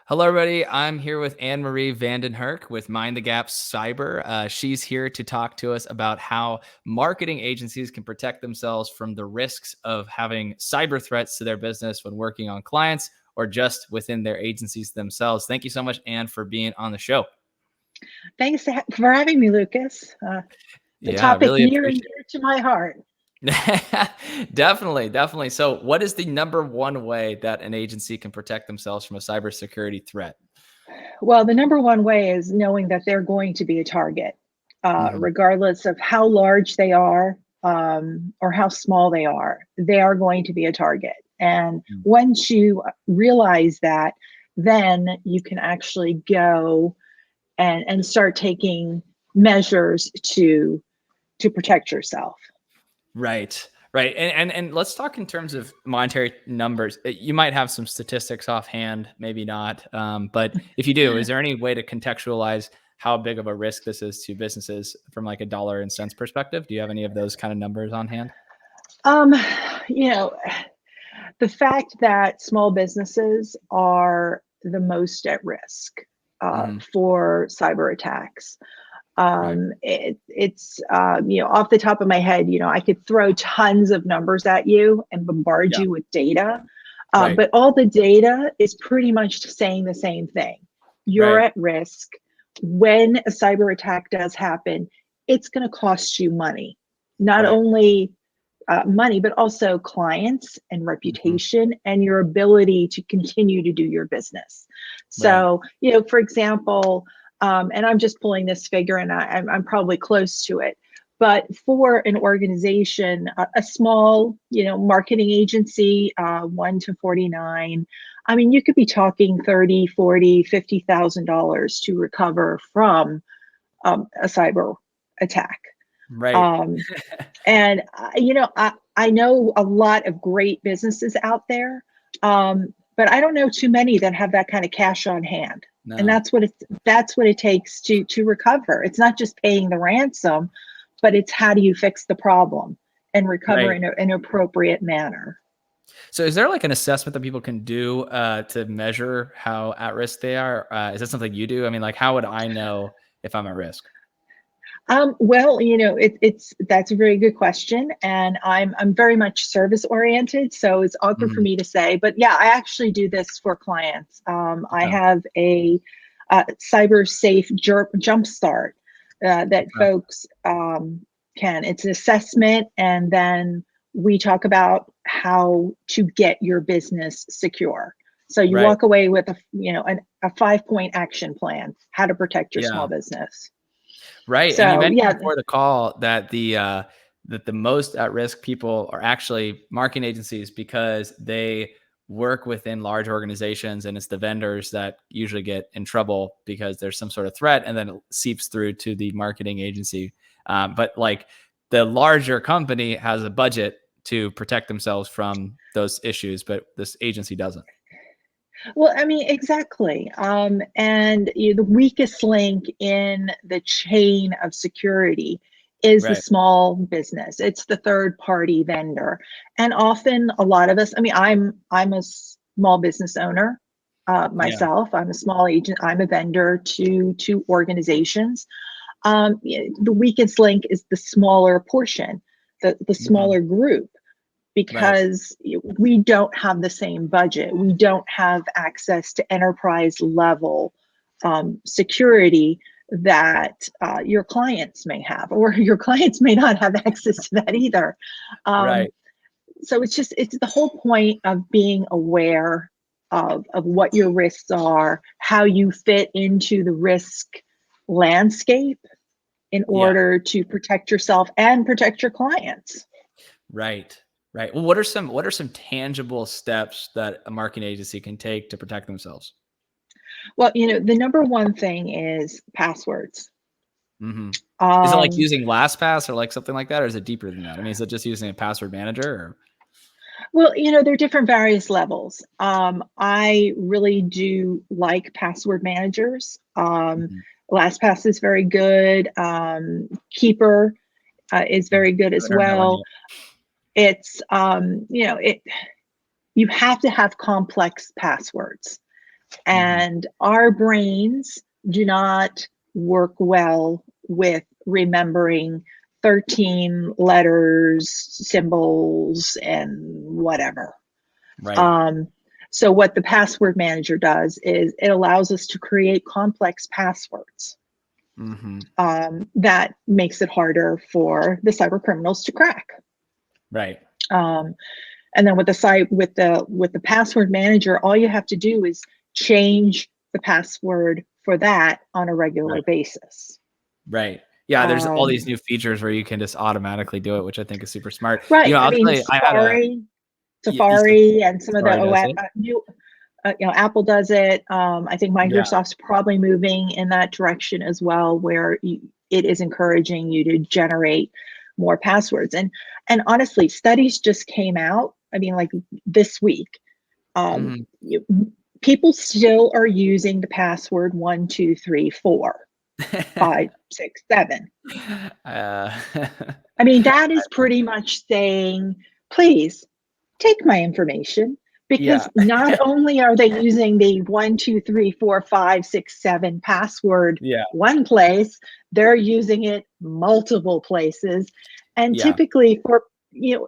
Hello, everybody. I'm here with Anne-Marie Vandenherk with Mind the Gap Cyber. She's here to talk to us about how marketing agencies can protect themselves from the risks of having cyber threats to their business when working on clients or just within their agencies themselves. Thank you so much, Anne, for being on the show. Thanks for having me, Lucas. The Yeah, topic really near and appreciate dear to my heart. it. Definitely. So, what is the number one way that an agency can protect themselves from a cybersecurity threat? Well, the number one way is knowing that they're going to be a target, Mhm. regardless of how large they are or how small they are. They are going to be a target. And once you realize that, then you can actually go and start taking measures to protect yourself. Right. Right. And let's talk in terms of monetary numbers. You might have some statistics offhand, maybe not. But if you do, is there any way to contextualize how big of a risk this is to businesses from like a dollar and cents perspective? Do you have any of those kind of numbers on hand? Um, you know, the fact that small businesses are the most at risk Hmm. for cyber attacks. Right. It's off the top of my head, I could throw tons of numbers at you and bombard Yeah. you with data, Right. but all the data is pretty much saying the same thing. You're Right. at risk. When a cyber attack does happen, it's going to cost you money, not Right. only money, but also clients and Hmm. reputation and your ability to continue to do your business. Right. So, for example, and I'm just pulling this figure and I'm probably close to it. But for an organization, a small, marketing agency, 1 to 49, I mean, you could be talking 30, 40, $50,000 to recover from a cyber attack. Right. Um, and I know a lot of great businesses out there, but I don't know too many that have that kind of cash on hand. And No. that's what it takes to recover. It's not just paying the ransom, but it's how do you fix the problem and recover Right. in an appropriate manner. So is there like an assessment that people can do to measure how at risk they are? Is that something you do? I mean, like, how would I know if I'm at risk? Well, it's that's a very good question, and I'm very much service oriented, so it's awkward for Mhm. me to say, but yeah, I actually do this for clients. I Okay. have a cyber safe jump start that Okay. folks can. It's an assessment, and then we talk about how to get your business secure. So you Right. walk away with a 5-point action plan, how to protect your small Yeah. business. Right. And you So mentioned yeah, before the call that the most at risk people are actually marketing agencies because they work within large organizations, and it's the vendors that usually get in trouble because there's some sort of threat and then it seeps through to the marketing agency. But like the larger company has a budget to protect themselves from those issues, but this agency doesn't. well, I mean, exactly. And the weakest link in the chain of security is the Right. small business. It's the third party vendor. And often a lot of us, I mean, I'm a small business owner Yeah. myself. I'm a small agent. I'm a vendor to organizations. The weakest link is the smaller portion, the Mhm. smaller group, Right. because we don't have the same budget. We don't have access to enterprise level security that your clients may have, or your clients may not have access to that either. Um, Right. so it's the whole point of being aware of what your risks are, how you fit into the risk landscape in Yeah. order to protect yourself and protect your clients. Right. Right. Well, what are some tangible steps that a marketing agency can take to protect themselves? Well, the number one thing is passwords. Hmm. Is it like Um, using LastPass or like something like that, or is it deeper than that? I mean, is it just using a password manager? Or? well, there are different various levels. I really do like password managers. Mhm. LastPass is very good. Keeper is Mhm. very good I've as heard that one. well. Yeah. It's you have to have complex passwords. And our brains do not work well with remembering 13 letters, symbols, and whatever. Right. So what the password manager does is it allows us to create complex passwords that makes it harder for the cyber criminals to crack. Right. And then with the password manager, all you have to do is change the password for that on a regular Right. basis. Right. Yeah, there's all these new features where you can just automatically do it, which I think is super smart. Right. I I'll mean, tell you, I had a Safari, and some of the Safari does it. new, Apple does it. I think Yeah. Microsoft's probably moving in that direction as well, where it is encouraging you to generate more passwords. And honestly, studies just came out. I mean, like this week, people still are using the password 1, 2, 3, 4, 5, 6, 7. I mean, that is pretty much saying, please take my information, Yeah. because not only are they using the 1, 2, 3, 4, 5, 6, 7 password Yeah. one place, they're using it multiple places, and Yeah. typically for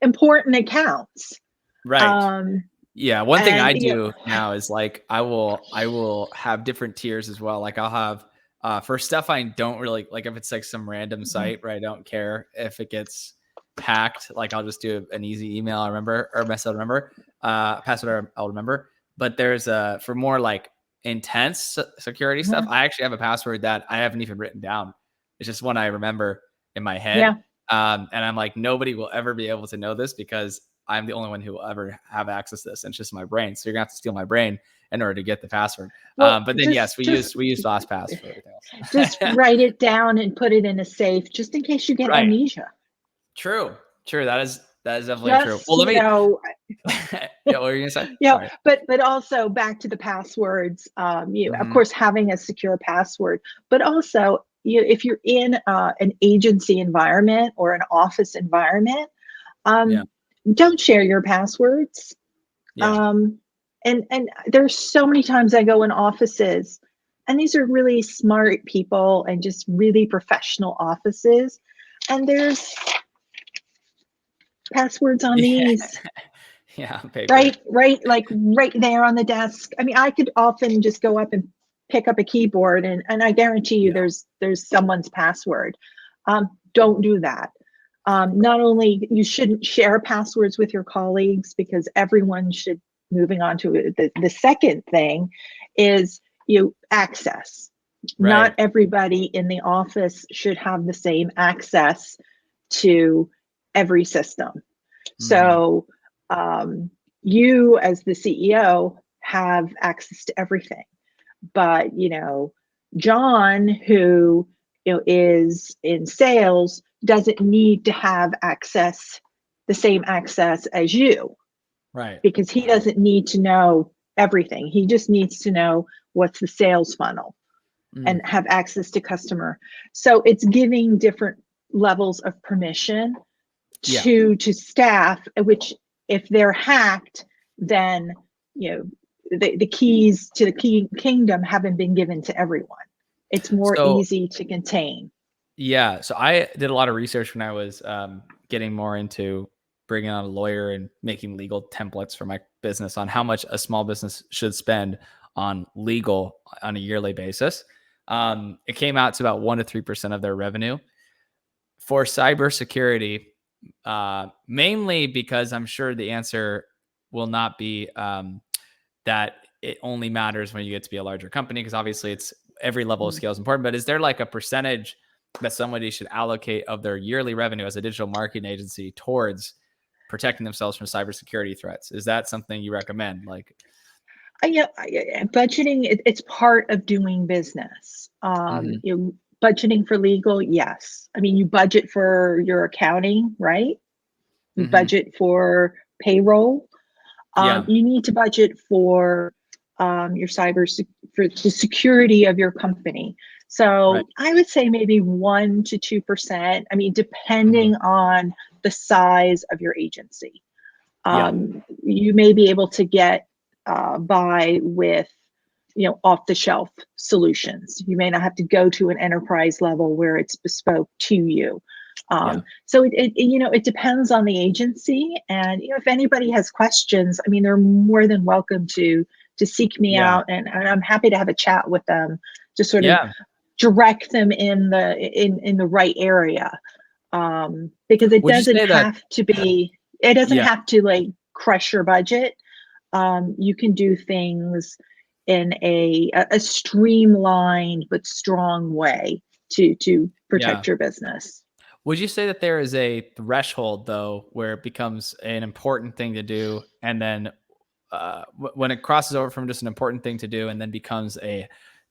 important accounts. Right. Yeah, one thing And I do now is like I will have different tiers as well. Like I'll have for stuff I don't really like, if it's like some random site where I don't care if it gets hacked, like I'll just do an easy email I remember, or message I remember, password I'll remember. But there's for more like intense security stuff, I actually have a password that I haven't even written down. It's just one I remember in my head. And I'm like, nobody will ever be able to know this because I'm the only one who will ever have access to this. And it's just my brain. So you're gonna have to steal my brain in order to get the password. But then yes, we use LastPass for everything else. just write it down and put it in a safe, just in case you get Right. amnesia. True. That is definitely true. Just, Well, let me. Yeah, what were you gonna say? yeah, Sorry. but also back to the passwords. Of course, having a secure password, but also if you're in an agency environment or an office environment, don't share your passwords. Yeah. And there's so many times I go in offices, and these are really smart people and just really professional offices, and there's passwords on these. Yeah, paper. Right, like right there on the desk. I mean, I could often just go up and pick up a keyboard, and I guarantee you there's someone's password. Don't do that. Not only you shouldn't share passwords with your colleagues, because everyone should. Moving on to the second thing is access. Right. Not everybody in the office should have the same access to every system. So you as the CEO have access to everything, but John, who is in sales, doesn't need to have the same access as you. Right. Because he doesn't need to know everything. He just needs to know what's the sales funnel and have access to customer. So it's giving different levels of permission to staff, which if they're hacked, then the keys to the kingdom haven't been given to everyone. It's more easy to contain. Yeah. So I did a lot of research when I was getting more into bringing on a lawyer and making legal templates for my business on how much a small business should spend on legal on a yearly basis. It came out to about 1 to 3% of their revenue for cybersecurity, mainly because I'm sure the answer will not be that it only matters when you get to be a larger company, because obviously it's every level of scale is important. But is there like a percentage that somebody should allocate of their yearly revenue as a digital marketing agency towards protecting themselves from cybersecurity threats? Is that something you recommend? Like, budgeting, it's part of doing business. Budgeting for legal, yes. I mean, you budget for your accounting, right? You budget for payroll. You need to budget for your for the security of your company. So I would say maybe 1 to 2%. I mean, depending on the size of your agency. You may be able to get by with off the shelf solutions. You may not have to go to an enterprise level where it's bespoke to you. Yeah. So it depends on the agency, and if anybody has questions, I mean, they're more than welcome to seek me Yeah. out, and I'm happy to have a chat with them to sort of Yeah. direct them in the right area, because it Would you doesn't say that? have to be, it doesn't Yeah. have to like crush your budget. You can do things in a streamlined but strong way to Yeah. protect your business. Would you say that there is a threshold though where it becomes an important thing to do, and then when it crosses over from just an important thing to do and then becomes a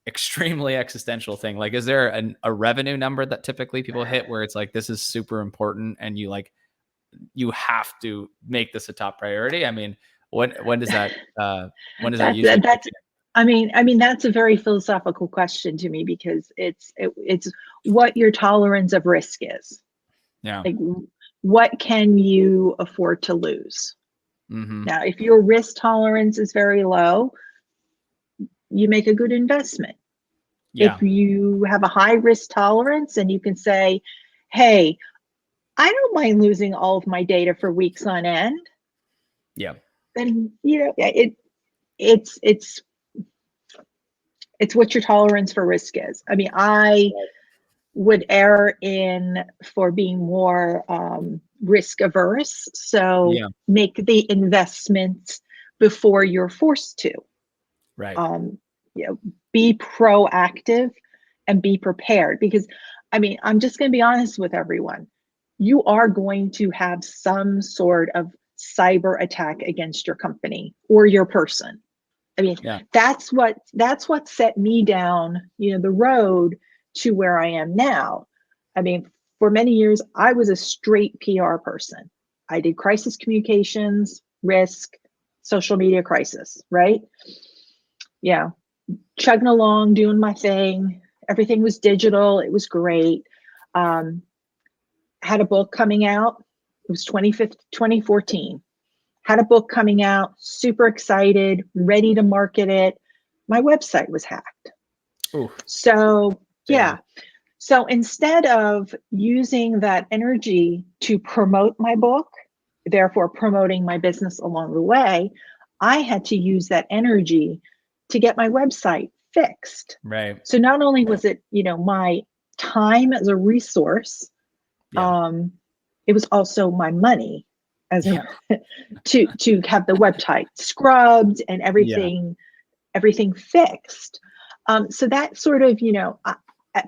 extremely existential thing? Like, is there a revenue number that typically people hit where it's like, this is super important and you have to make this a top priority? I mean, when does that usually kick That's in? I mean that's a very philosophical question to me, because it's what your tolerance of risk is. Yeah. Like, what can you afford to lose? Mm-hmm. Now, if your risk tolerance is very low, you make a good investment. Yeah. If you have a high risk tolerance and you can say, hey, I don't mind losing all of my data for weeks on end, Yeah. then it's what your tolerance for risk is. I mean, I would err in for being more risk averse. So Yeah. make the investments before you're forced to. Right. Um, be proactive and be prepared, because I mean, I'm just going to be honest with everyone. You are going to have some sort of cyber attack against your company or your person. I mean, Yeah. that's what set me down, the road to where I am now. I mean, for many years, I was a straight PR person. I did crisis communications, risk, social media crisis, right? Yeah, chugging along, doing my thing. Everything was digital. It was great. Um, had a book coming out. It was 2014. Had a book coming out, super excited, ready to market it. My website was hacked. Ooh. So, Damn. yeah. So instead of using that energy to promote my book, therefore promoting my business along the way, I had to use that energy to get my website fixed. Right. So not only was it, my time as a resource, Yeah. um, it was also my money as Yeah. a to have the website scrubbed and Yeah. everything fixed. So that sort of,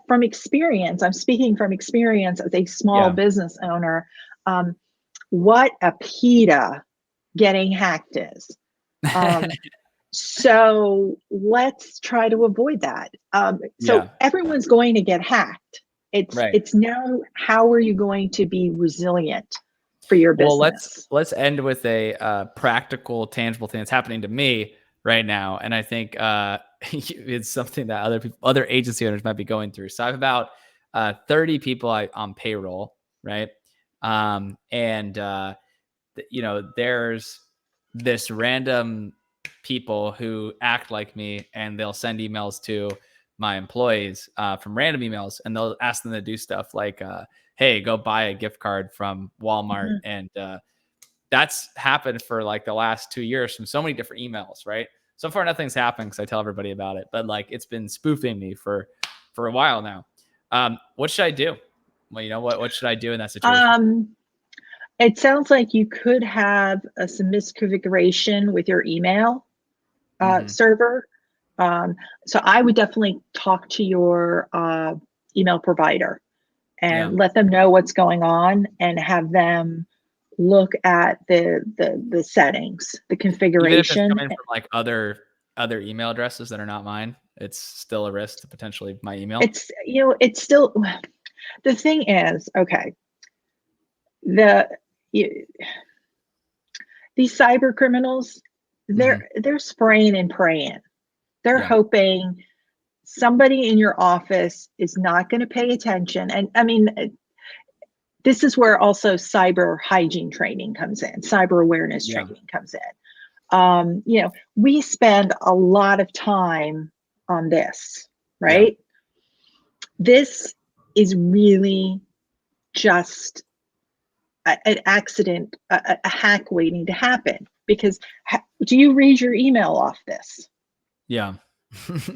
from experience, I'm speaking from experience as a small Yeah. business owner, um, what a PETA getting hacked is. Um, so let's try to avoid that. So Yeah. everyone's going to get hacked. It's Right. it's now, how are you going to be resilient for your Well, let's business? let's end with a practical, tangible thing that's happening to me right now, and I think it's something that other agency owners might be going through. So I have about 30 people on payroll, right? And there's this random people who act like me, and they'll send emails to my employees from random emails, and they'll ask them to do stuff like, hey, go buy a gift card from Walmart. Mhm. And that's happened for like the last 2 years from so many different emails, right? So far, nothing's happened because I tell everybody about it, but like it's been spoofing me for a while now. What should I do? Well, what should I do in that situation? Um, it sounds like you could have some misconfiguration with your email Hmm. server. So I would definitely talk to your email provider Yeah. and let them know what's going on, and have them look at the settings, the Even if it's configuration. coming from like other email addresses that are not mine, it's still a risk to potentially my email. It's still, the thing is, okay, the you, these cyber criminals, Hmm. they're spraying and praying. They're Yeah. hoping somebody in your office is not going to pay attention. And I mean, this is where also cyber hygiene training comes in, cyber awareness Yeah. training comes in. We spend a lot of time on this, Yeah. right? This is really just an accident, a hack waiting to happen. Because do you read your email off this? Yeah.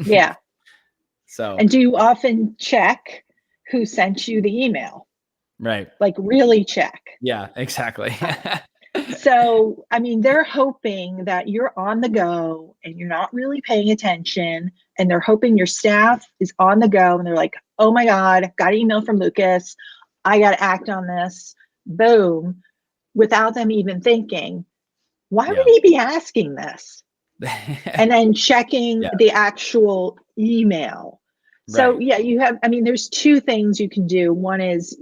Yeah. So, And do you often check who sent you the email? right. Like, really check. Yeah, exactly. So, I mean, they're hoping that you're on the go and you're not really paying attention. And they're hoping your staff is on the go and they're like, oh my God, got an email from Lucas. I got to act on this. Boom. Without them even thinking, why would Yeah. he be asking this? And then checking Yeah. the actual email. So Right. yeah, there's two things you can do. One is,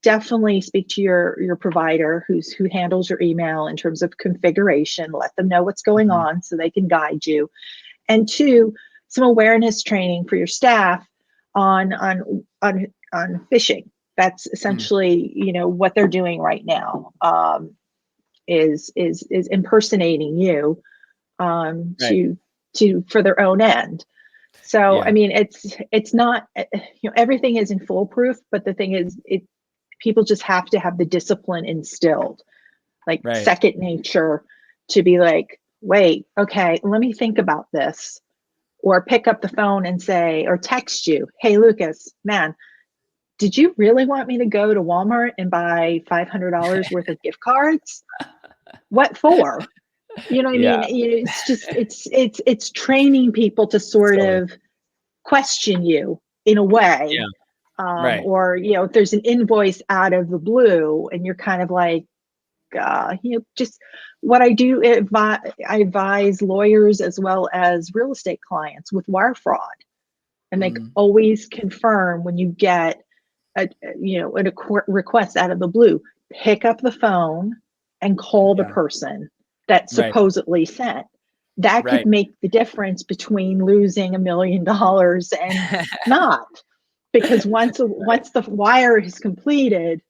definitely speak to your provider who handles your email in terms of configuration, let them know what's going Mhm. on so they can guide you. And two, some awareness training for your staff on phishing. That's Mm. essentially, what they're doing right now, is impersonating you, Right. to for their own end. So I Yeah. mean, it's not, everything isn't foolproof, but the thing is, people just have to have the discipline instilled, like Right. second nature, to be like, wait, okay, let me think about this, or pick up the phone and say, or text you, hey Lucas, man, did you really want me to go to Walmart and buy $500 worth of gift cards? What for? You know what I Yeah. mean? It's just it's training people to sort Silly. of question you in a way. Yeah. Right. Or if there's an invoice out of the blue and you're kind of like, just what I advise lawyers as well as real estate clients with wire fraud, and like Mm. always confirm when you get a request out of the blue, pick up the phone and call the Yeah. person that Right. supposedly sent. That could Right. make the difference between losing $1 million and not, because once the wire is completed,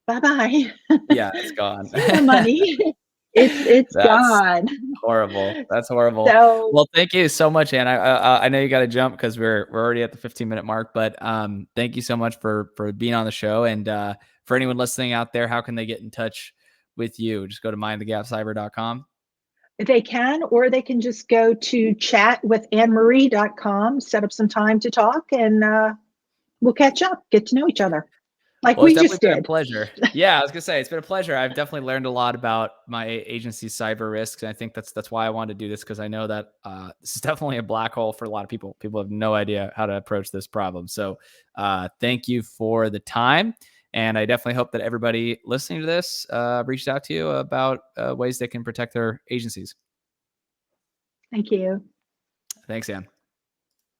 bye bye. Yeah, it's gone. See the money. It's That's gone. horrible. That's horrible. So Well, thank you so much, Ann. I know you got to jump because we're already at the 15-minute mark, but thank you so much for being on the show. And for anyone listening out there, how can they get in touch with you? Just go to mindthegapcyber.com. they can, or they can just go to chatwithannemarie.com, set up some time to talk, and we'll catch up, get to know each other like Well, it's we definitely just been a did. pleasure. Yeah, I was gonna say it's been a pleasure. I've definitely learned a lot about my agency's cyber risks, and I think that's why I wanted to do this, because I know that this is definitely a black hole for a lot of people. People have no idea how to approach this problem. So, thank you for the time, and I definitely hope that everybody listening to this reached out to you about ways they can protect their agencies. Thank you. Thanks, Ann.